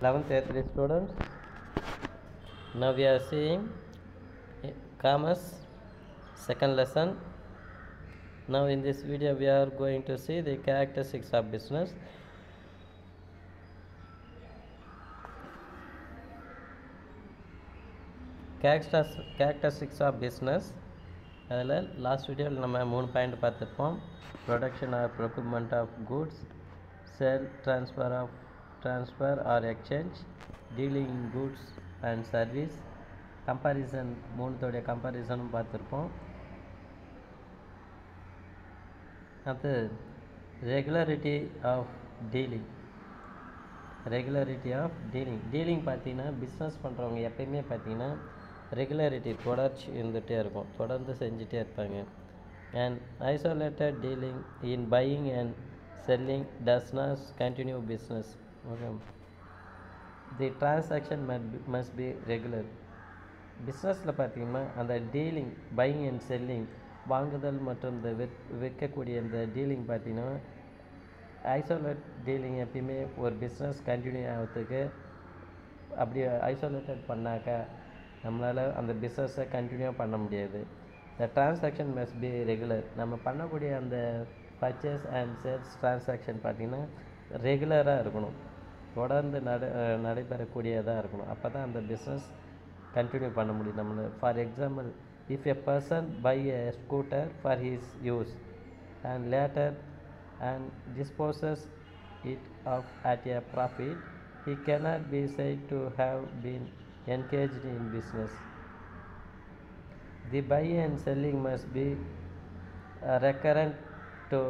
11th A3 students, now we are seeing commerce second lesson. Now in this video we are going to see the characteristics of business. Characteristics of business. அதில் last வீடியோவில் நம்ம 3 point பார்த்துருப்போம். Production or procurement of goods, sale transfer or exchange, dealing in goods and service, comparison மூணுத்தோடைய கம்பேரிசனும் பார்த்துருப்போம். அது regularity of dealing பார்த்தீங்கன்னா business பண்ணுறவங்க எப்பயுமே பார்த்தீங்கன்னா ரெகுலரிட்டி தொடர்ச்சி இருந்துகிட்டே இருக்கும், தொடர்ந்து செஞ்சுட்டே இருப்பாங்க. And isolated dealing in buying and selling does not continue business. Okay, the transaction must be regular. பிஸ்னஸில் பார்த்தீங்கன்னா அந்த டீலிங் பையிங் அண்ட் செல்லிங் வாங்குதல் மற்றும் இந்த விற்கக்கூடிய இந்த டீலிங் பார்த்தீங்கன்னா ஐசோலேட் டீலிங் எப்பயுமே ஒரு பிஸ்னஸ் கண்டினியூ ஆகிறதுக்கு அப்படி ஐசோலேட்டட் பண்ணாக்கா நம்மளால் அந்த பிஸ்னஸை கண்டினியூ பண்ண முடியாது. The transaction must be regular. நம்ம பண்ணக்கூடிய அந்த பர்ச்சேஸ் அண்ட் சேல்ஸ் டிரான்சாக்ஷன் பார்த்திங்கன்னா ரெகுலராக இருக்கணும், தொடர்ந்து நடைபெறக்கூடியதாக இருக்கணும். அப்போ தான் அந்த பிஸ்னஸ் கண்டினியூ பண்ண முடியும் நம்மளை. For example, if a person buy a scooter for his use and later and disposes it off at a profit, he cannot be said to have been engaged in business. The buy and selling must be recurrent to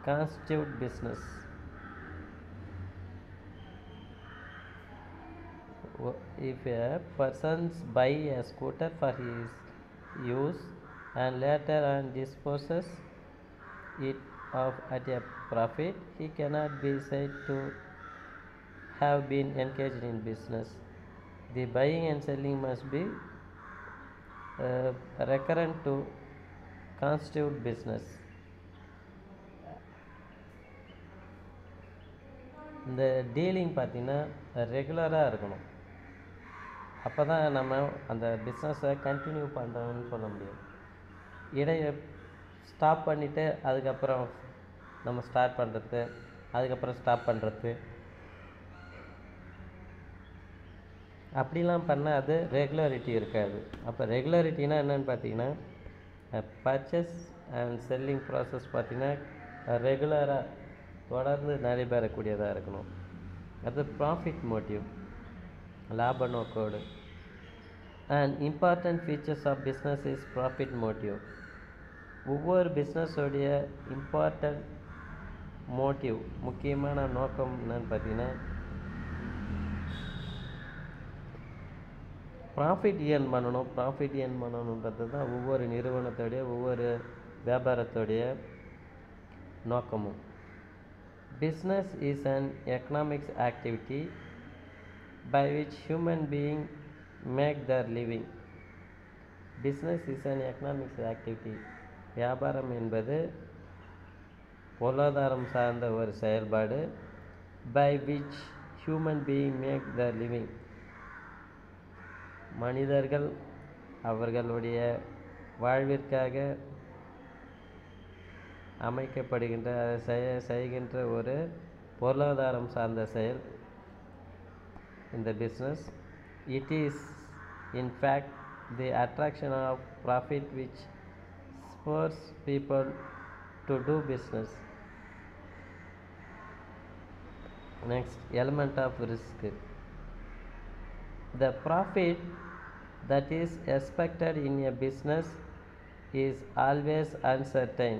constitute business. If a person buy a scooter for his use and later on disposes it off at a profit, he cannot be said to have been engaged in business. The buying and selling must be recurrent to constitute business. இந்த dealing பார்த்திங்கன்னா ரெகுலராக இருக்கணும். அப்போ தான் நம்ம அந்த பிஸ்னஸை continue பண்ணுறோம்னு சொல்ல முடியும். இடையை ஸ்டாப் பண்ணிவிட்டு அதுக்கப்புறம் நம்ம ஸ்டார்ட் பண்ணுறது, அதுக்கப்புறம் ஸ்டாப் பண்ணுறது, அப்படிலாம் பண்ணால் அது ரெகுலரிட்டி இருக்காது. அப்போ ரெகுலரிட்டினா என்னென்னு பார்த்தீங்கன்னா பர்ச்சேஸ் அண்ட் செல்லிங் ப்ராசஸ் பார்த்திங்கன்னா ரெகுலராக தொடர்ந்து நடைபெறக்கூடியதாக இருக்கணும். அது ப்ராஃபிட் மோட்டிவ், லாப நோக்கோடு. And important features of business is profit motive. ஒவ்வொரு பிஸ்னஸோடைய இம்பார்ட்டன்ட் மோட்டிவ், முக்கியமான நோக்கம் என்னன்னு பார்த்தீங்கன்னா ப்ராஃபிட் ஏர்ன் பண்ணணுன்றது தான் ஒவ்வொரு நிறுவனத்தோடைய ஒவ்வொரு வியாபாரத்தோடைய நோக்கமும். Business is an economics activity by which human beings make their living. Business is an economic activity. வியாபாரம் என்பது பொருளாதாரம் சார்ந்த ஒரு செயல்பாடு. by which human beings make their living. மனிதர்கள் அவர்களுடைய வாழ்விற்காக அமைக்கப்படுகின்ற செய்கின்ற ஒரு பொருளாதாரம் சார்ந்த செயல் இந்த business. It is in fact the attraction of profit which spurs people to do business. Next, element of risk. The profit that is expected in a business is always uncertain.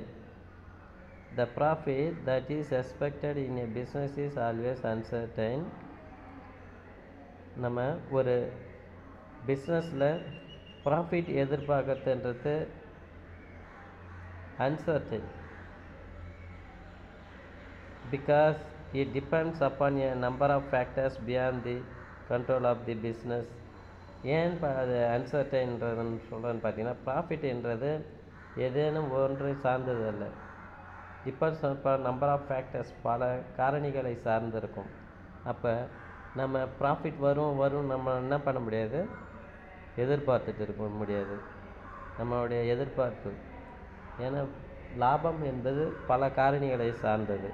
The profit that is expected in a business is always uncertain. நம்ம ஒரு பிஸ்னஸில் profit எதிர்பார்க்கறதுன்றது uncertain, because it depends upon a number of factors beyond the control of the business. ஏன் அது அன்சர்டன்ன்றதுன்னு சொல்கிறேன்னு பார்த்தீங்கன்னா ப்ராஃபிட்ன்றது ஏதேனும் ஒன்றை சார்ந்தது அல்ல. Depends upon number of factors, பல காரணிகளை சார்ந்திருக்கும். அப்போ நம்ம ப்ராஃபிட் வரும் நம்ம என்ன பண்ண முடியாது, எதிர்பார்த்துட்டு இருக்க முடியாது, நம்மளுடைய எதிர்பார்ப்பு. ஏன்னா லாபம் என்பது பல காரணிகளை சார்ந்தது.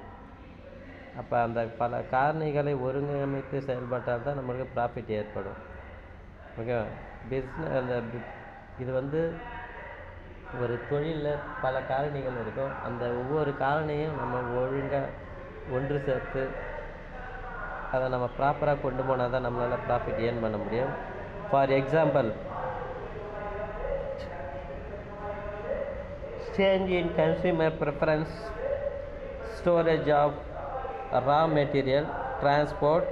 அப்போ அந்த பல காரணிகளை ஒருங்கமைத்து செயல்பட்டால் தான் நம்மளுக்கு ப்ராஃபிட் ஏற்படும். ஓகேவா? இது ஒரு தொழிலில் பல காரணிகள் இருக்கும். அந்த ஒவ்வொரு காரணியும் நம்ம ஒழுங்காக ஒன்று சேர்த்து அதை நம்ம ப்ராப்பராக கொண்டு போனால் தான் நம்மளால் ப்ராஃபிட் ஏர்ன் பண்ண முடியும். For example, change in consumer preference, storage of raw material, transport,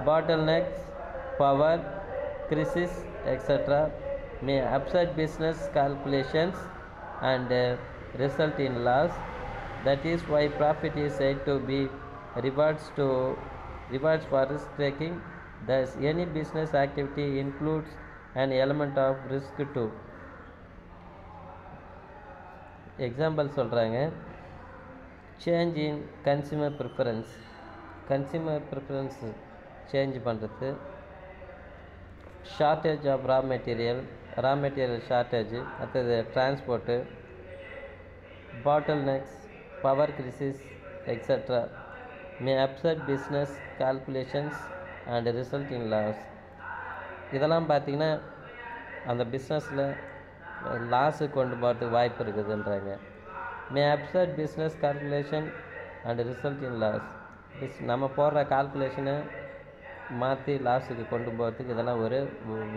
bottlenecks, power, crisis, etc. may upset business calculations and result in loss. That is why profit is said to be rewards for risk taking. Thus, any business activity includes an element of risk too. Example சொல்கிறாங்க. Change in consumer preference change பண்ணுறது, shortage of raw material shortage, அடுத்தது transport, bottlenecks, power crisis etcetera may upset business calculations and result in loss. இதெல்லாம் பார்த்திங்கன்னா அந்த பிஸ்னஸில் loss கொண்டு போகிறதுக்கு வாய்ப்பு இருக்குதுன்றாங்க. May upset business calculation and result in loss. நம்ம போடுற கால்குலேஷனை மாற்றி லாஸுக்கு கொண்டு போகிறதுக்கு இதெல்லாம் ஒரு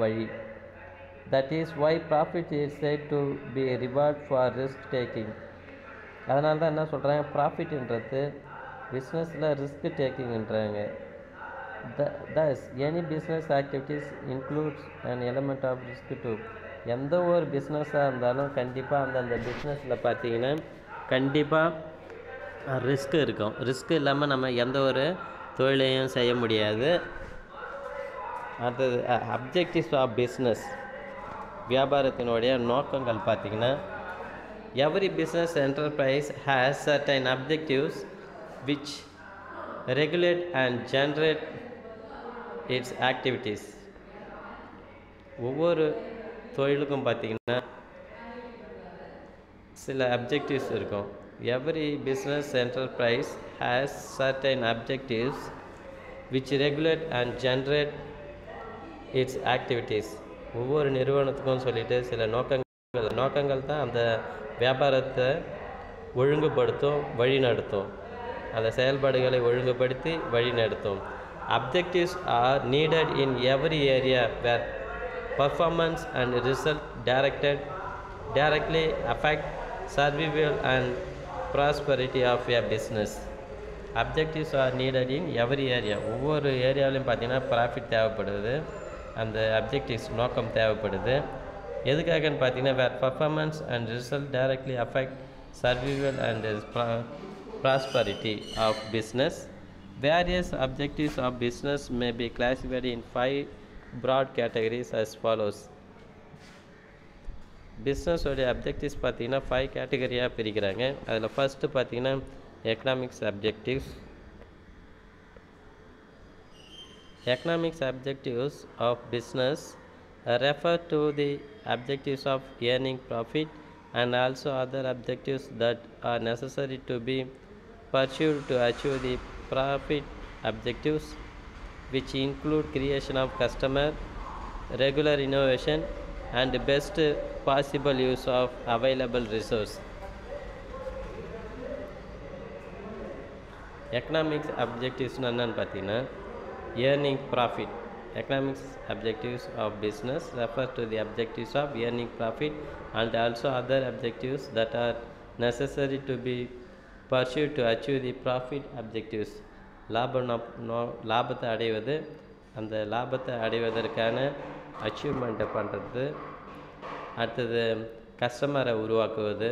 வழி. That is why profit is set to be reward for risk taking. அதனால தான் என்ன சொல்கிறாங்க, ப்ராஃபிட்ன்றது பிஸ்னஸில் ரிஸ்க் டேக்கிங்ன்றாங்க. Thus, any business activities includes an element of risk too. எந்த ஒரு பிஸ்னஸாக இருந்தாலும் கண்டிப்பாக அந்தந்த பிஸ்னஸில் பார்த்தீங்கன்னா கண்டிப்பாக ரிஸ்க் இருக்கும். ரிஸ்க் இல்லாமல் நம்ம எந்த ஒரு தொழிலையும் செய்ய முடியாது. அடுத்தது அப்ஜெக்டிவ்ஸ் ஆஃப் பிஸ்னஸ். வியாபாரத்தினுடைய நோக்கங்கள் பார்த்திங்கன்னா, every business enterprise has certain objectives which regulate and generate its activities. ஒவ்வொரு தொழிலுக்கும் பார்த்திங்கன்னா சில அப்ஜெக்டிவ்ஸ் இருக்கும். Every business enterprise has certain objectives which regulate and generate its activities. ஒவ்வொரு நிறுவனத்துக்கும் சொல்லிட்டு சில நோக்கங்கள் தான் அந்த வியாபாரத்தை ஒழுங்குபடுத்தும், வழிநடத்தும். அந்த செயல்பாடுகளை ஒழுங்குபடுத்தி வழிநடத்தும். Objectives are needed in every area where performance and result directly affect survival and prosperity of a business. Objectives are needed in every area. ஒவ்வொரு ஏரியாவிலையும் பார்த்தீங்கன்னா ப்ராஃபிட் தேவைப்படுது, அந்த அப்ஜெக்டிவ்ஸ் நோக்கம் தேவைப்படுது. எதுக்காகன்னு பார்த்தீங்கன்னா, where performance and result directly affect survival and prosperity of business. Various objectives of business may be classified in 5 broad categories as follows. Business உடைய objectives பார்த்தீங்கன்னா 5 கேட்டகரியாக பிரிக்கிறாங்க. அதில் ஃபஸ்ட்டு பார்த்தீங்கன்னா economics objectives. Economics objectives of business refer to the objectives of earning profit and also other objectives that are necessary to be pursued to achieve the profit objectives, which include creation of customer, regular innovation, and best possible use of available resource. Economics objectives என்னன்னு பார்த்தீங்கன்னா, earning profit. Economics objectives of business refer to the objectives of earning profit and also other objectives that are necessary to be pursued to achieve the profit objectives. லாபத்தை அடைவது, அந்த லாபத்தை அடைவதற்கான அச்சீவ்மெண்ட்டை பண்ணுறது, அடுத்தது கஸ்டமரை உருவாக்குவது,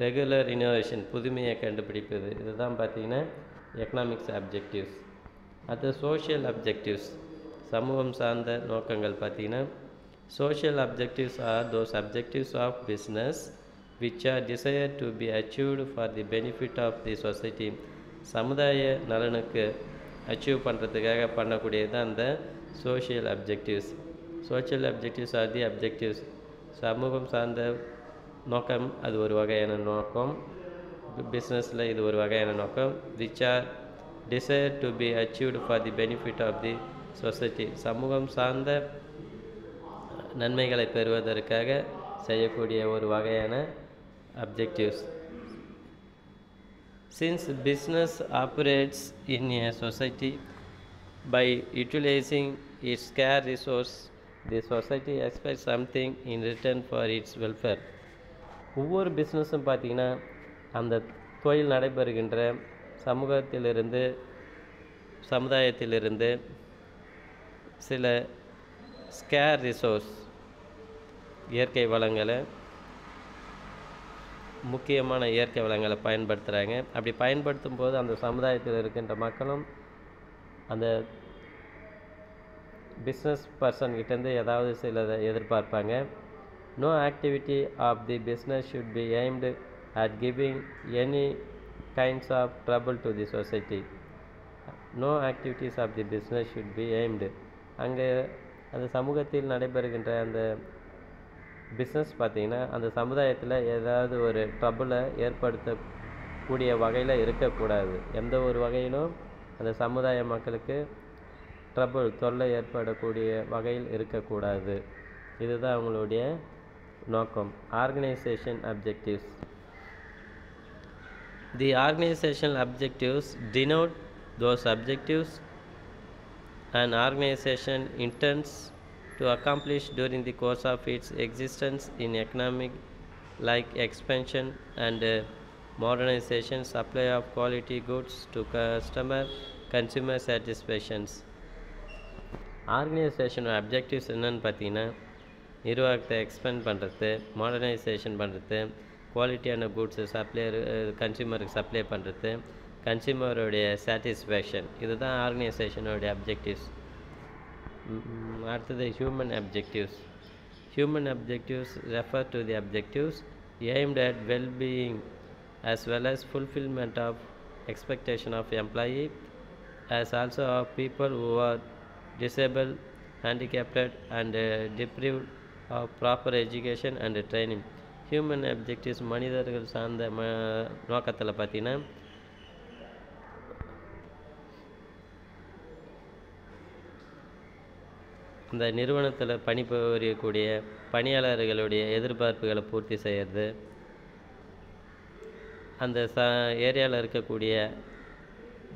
ரெகுலர் இனோவேஷன் புதுமையை கண்டுபிடிப்பது. இதுதான் பார்த்திங்கன்னா எக்கனாமிக்ஸ் அப்ஜெக்டிவ்ஸ். அடுத்தது சோஷியல் அப்ஜெக்டிவ்ஸ், சமூகம் சார்ந்த நோக்கங்கள் பார்த்திங்கன்னா, social objectives are those objectives of business which are desired to be achieved for the benefit of the society. சமுதாய நலனுக்கு அச்சீவ் பண்ணுறதுக்காக பண்ணக்கூடியது தான் அந்த social objectives. Social objectives are the objectives. சமூகம் சார்ந்த நோக்கம், அது ஒரு வகையான நோக்கம். பிஸ்னஸில் இது ஒரு வகையான நோக்கம். Which are desire to be achieved for the benefit of the society. சமூகம் சார்ந்த நன்மைகளை பெறுவதற்காக செய்யக்கூடிய ஒரு வகையான objectives. Since business operates in a society by utilizing its scarce resource, the society expects something in return for its welfare. ஒவ்வொரு பிஸ்னஸும் பார்த்திங்கன்னா அந்த தொழில் நடைபெறுகின்ற சமூகத்திலிருந்து சமுதாயத்திலிருந்து சில ஸ்கேர் ரிசோர்ஸ், இயற்கை வளங்களை, முக்கியமான இயற்கை வளங்களை பயன்படுத்துகிறாங்க. அப்படி பயன்படுத்தும் போது அந்த சமுதாயத்தில் இருக்கின்ற மக்களும் அந்த பிஸ்னஸ் பர்சன்கிட்டேருந்து ஏதாவது சிலதை எதிர்பார்ப்பாங்க. No activity of the business should be aimed at giving any kinds of trouble to the society. No activities of the business should be aimed. அங்கே அந்த சமூகத்தில் நடைபெறுகின்ற அந்த பிஸ்னஸ் பார்த்திங்கன்னா அந்த சமுதாயத்தில் ஏதாவது ஒரு ட்ரபுளை ஏற்படுத்தக்கூடிய வகையில் இருக்கக்கூடாது. எந்த ஒரு வகையிலும் அந்த சமுதாய மக்களுக்கு தொல்லை ஏற்படக்கூடிய வகையில் இருக்கக்கூடாது. இதுதான் அவங்களுடைய நோக்கம். Organisation objectives. The organisational objectives denote those objectives an organization intends to accomplish during the course of its existence in economic like expansion and modernization, supply of quality goods to consumer satisfactions. ஆர்கனைசேஷனோட objectives என்னன்னு பார்த்தீங்கன்னா, நிர்வாகத்தை expand பண்ணுறது, modernisation பண்ணுறது, குவாலிட்டியான goods கன்சியூமருக்கு supply பண்ணுறது, கன்சியூமருடைய satisfaction. இதுதான் ஆர்கனைசேஷனோடைய அப்ஜெக்டிவ்ஸ். அடுத்தது human objectives. Human objectives refer to the objectives aimed at well-being as well as fulfillment of expectation of employee as also of people who are disabled, handicapped and deprived of proper education and training. Human objectives மனிதர்கள் சார்ந்த நோக்கத்தில் பார்த்தீங்கன்னா இந்த நிறுவனத்தில் பணிபுரியக்கூடிய பணியாளர்களுடைய எதிர்பார்ப்புகளை பூர்த்தி செய்கிறது, அந்த ஏரியாவில் இருக்கக்கூடிய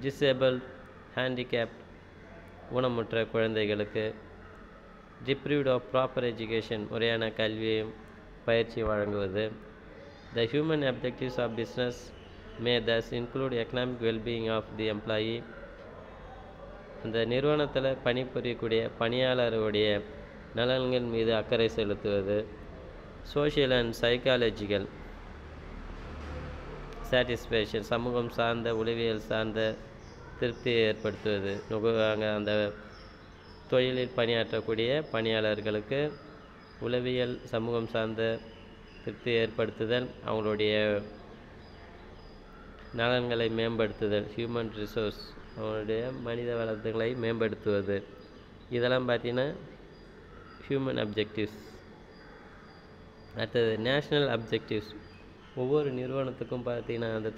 டிசேபிள், ஹேண்டிகேப்ட், ஊனமுற்ற குழந்தைகளுக்கு டிப்ரீவ்ட் ஆஃப் ப்ராப்பர் எஜுகேஷன், முறையான கல்வியும் பயிற்சி வழங்குவது. The human objectives of business may thus include economic well-being of the employee. அந்த நிறுவனத்தில் பணிபுரியக்கூடிய பணியாளருடைய நலன்கள் மீது அக்கறை செலுத்துவது. சோஷியல் அண்ட் சைக்காலஜிக்கல் சாட்டிஸ்ஃபேக்ஷன், சமூகம் சார்ந்த உளவியல் சார்ந்த திருப்தியை ஏற்படுத்துவது. அங்கே அந்த தொழிலில் பணியாற்றக்கூடிய பணியாளர்களுக்கு உளவியல் சமூகம் சார்ந்த திருப்தியை ஏற்படுத்துதல், அவங்களுடைய நலன்களை மேம்படுத்துதல், ஹியூமன் ரிசோர்ஸ், அவங்களுடைய மனித வளங்களை மேம்படுத்துவது. இதெல்லாம் பார்த்தீங்கன்னா ஹியூமன் அப்ஜெக்டிவ்ஸ். அடுத்தது நேஷ்னல் அப்ஜெக்டிவ்ஸ். ஒவ்வொரு நிறுவனத்துக்கும் பார்த்தீங்கன்னா அந்த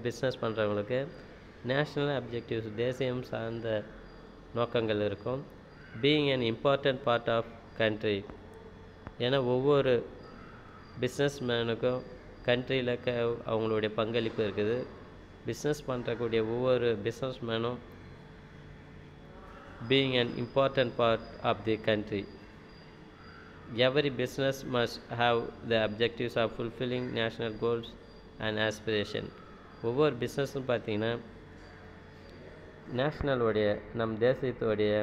பிஸ்னஸ் பண்ணுறவங்களுக்கு நேஷ்னல் அப்ஜெக்டிவ்ஸ், தேசியம் சார்ந்த நோக்கங்கள் இருக்கும். Being an important part of country. ஏன்னா ஒவ்வொரு பிஸ்னஸ் மேனுக்கும் கண்ட்ரியில் அவங்களுடைய பங்களிப்பு இருக்குது. பிஸ்னஸ் பண்ணுறக்கூடிய ஒவ்வொரு பிஸ்னஸ் மேனும் being an important part of the country. Every business must have the objectives of fulfilling national goals and aspiration. ஒவ்வொரு பிஸ்னஸும் பார்த்திங்கன்னா நேஷ்னலோடைய, நம் தேசியத்தோடைய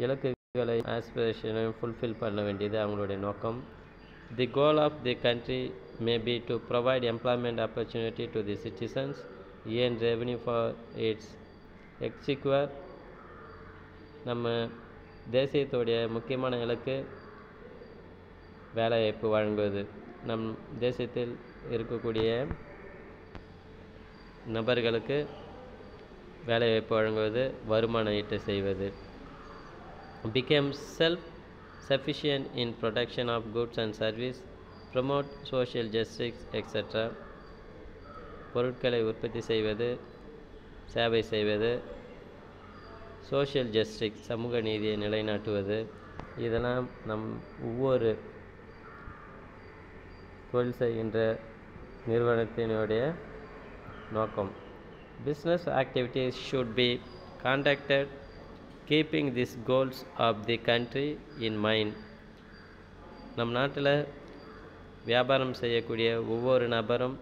இலக்குகளை, ஆஸ்பிரேஷனையும் ஃபுல்ஃபில் பண்ண வேண்டியது அவங்களுடைய நோக்கம். The goal of the country may be to provide employment opportunity to the citizens, earn revenue for its exchequer. நம்ம தேசியத்துடைய முக்கியமான இலக்கு வேலைவாய்ப்பு வழங்குவது. நம் தேசியத்தில் இருக்கக்கூடிய நபர்களுக்கு வேலைவாய்ப்பு வழங்குவது, வருமானம் ஈட்ட செய்வது. Become self-sufficient in production of goods and service, promote social justice, etc. பொருட்களை உற்பத்தி செய்வது, சேவை செய்வது, சோஷியல் ஜஸ்டிஸ் சமூக நீதியை நிலைநாட்டுவது. இதெல்லாம் ஒவ்வொரு தொழில் செய்கின்ற நிறுவனத்தினுடைய நோக்கம். Business activities should be conducted keeping these goals of the country in mind. நம் நாட்டில் வியாபாரம் செய்யக்கூடிய ஒவ்வொரு நபரும்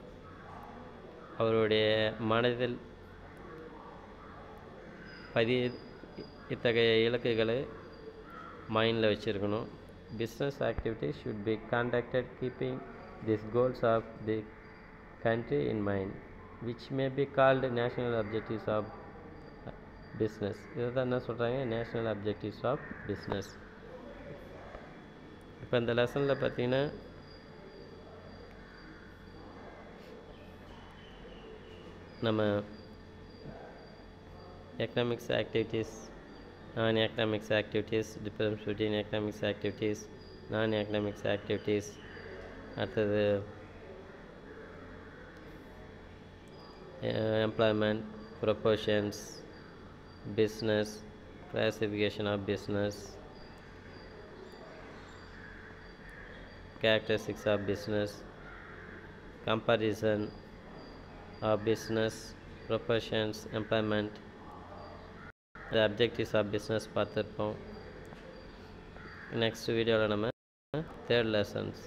அவருடைய மனதில் இத்தகைய இலக்குகளை மைண்டில் வச்சுருக்கணும். Business activities should be conducted keeping these goals of the country in mind, which may be called national objectives of business. இதுதான் என்ன சொல்கிறாங்க, நேஷ்னல் அப்ஜெக்டிவ்ஸ் ஆஃப் பிஸ்னஸ். இப்போ இந்த லெசனில் பார்த்தீங்கன்னா நம்ம economics activities, non economics activities, difference between economics activities, non economics activities, அடுத்தது employment, proportions, business, classification of business, characteristics of business, comparison of business, proportions, employment, the objectives of business பார்த்துருப்போம். Next வீடியோவில் நம்ம third lessons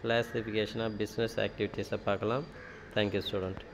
classification of business ஆக்டிவிட்டீஸை பார்க்கலாம். Thank you student.